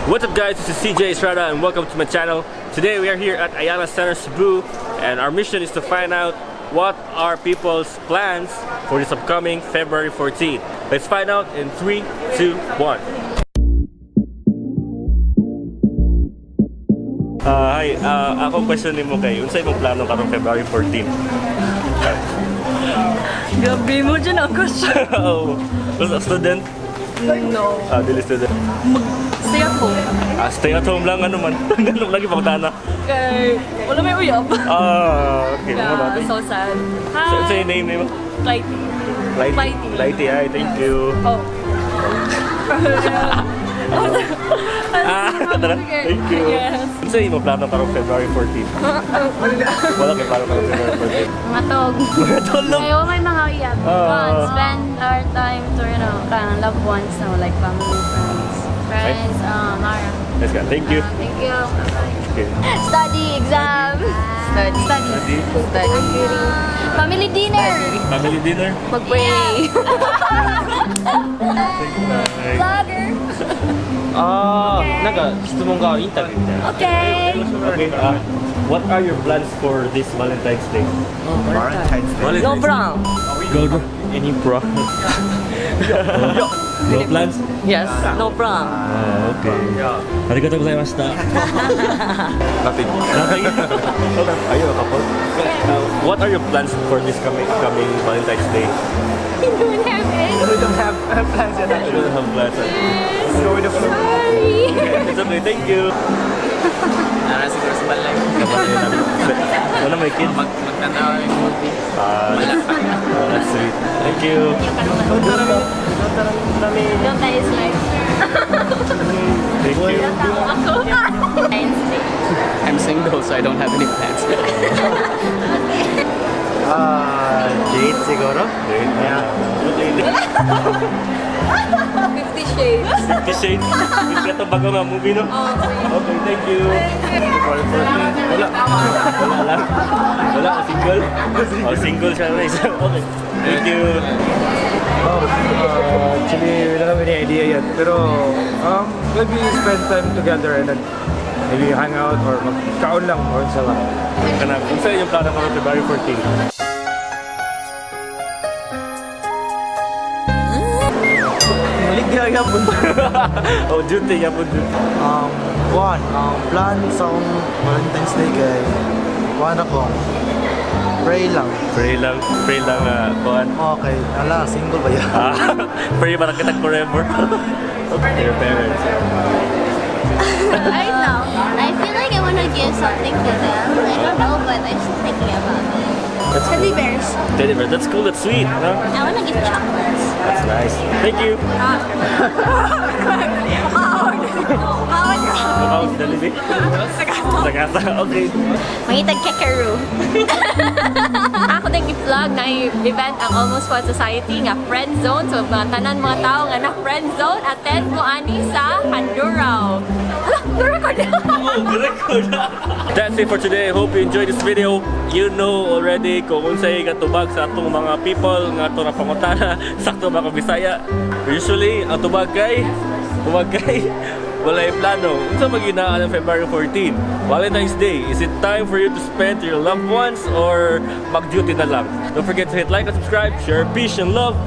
What's up guys, this is CJ Estrada and welcome to my channel. Today we are here at Ayala Center, Cebu, and our mission is to find out what are people's plans for this upcoming February 14th. Let's find out in 3, 2, 1. Hi, ako question mo kayo, unsay imong plano karong February 14th? Gabi mo dyan ang question. Oh, was a student? No. Dili student. Stay at home. Stay at home lang, ano man. Ganun lagi pangutana. Kay, wala may uyab. Okay. Yeah, so sad. Hi. Say your name mo? Lighty. Lighty, hi, thank you. Oh. Thank you. Yes. Unsa imong plano karong February 14th? Wala kay plano karong February 14th. Matog. Tulog. Ayaw may mga uyab. Spend our time to, you know, loved ones, no? Like family, friends, Mara. Let's go. Thank you. Thank you. Okay. Study, exam. Study. Family dinner. Family dinner. Mag-pray. Vlogger. Gusto mong gawin interview niya. Okay. Okay, what are your plans for this Valentine's Day? Valentine's Day. No prank. Go. Any pro? No plans? Yes, no prank. Okay. Arigatou gozaimashita. Nothing. Nothing? Are you a couple? What are your plans for this coming Valentine's Day? You don't have any. We don't have plans yet. I don't have plans. Let's go with the flow. Sorry. It's okay, thank you. Siguro sa balay. Wala may kid? Magtanaw yung movie. That's sweet. Thank you. Don't die is life. Thank you. I'm single, so I don't have any plans. Date siguro? Yeah. 50 Shades. 50 Shades. Hindi ka bago nga movie, no? Okay, thank you. Wala lang. Wala, single? Single siya rin. Okay, thank you. Actually, we don't have any idea yet. Pero, maybe spend time together and then maybe hang out or magkaon lang or sa lang. Kung saan yung plano ko ng February 14? Ligaya po. Oh, duty ya po duty. Plan sa akong Valentine's Day kay kuhan ako. Pray lang. Pray lang, kuhan. Okay, ala, single ba yan? Pray para kita forever. Okay, your parents. Right now, I feel like I want to give something to them. I don't know, but I'm still thinking about it. Teddy bears. Teddy bear, that's cool, that's sweet, no? I want to give chocolates. That's nice. Thank you. How is the living? Sagasa. Okay. Mangitag kekaru. Ako din i-vlog na event ang Almost One Society nga friend zone. So mga tanan mga tao nga na friend zone, attend mo ani sa Handurao. That's it for today. I hope you enjoyed this video. You know already kung unsay katubag sa atong mga people nga ato na pangutana sakto ba ka Bisaya. Usually ang tubag kay wala yung plano. Unsa maghinaan ng February 14? Valentine's Day. Is it time for you to spend to your loved ones or mag-duty na lang? Don't forget to hit like and subscribe. Share peace and love.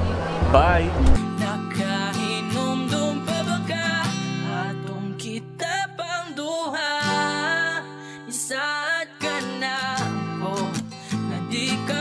Bye. Nakahinomdom pa ba ka? Atong kita pang duha. Isaad ka na ako na di ka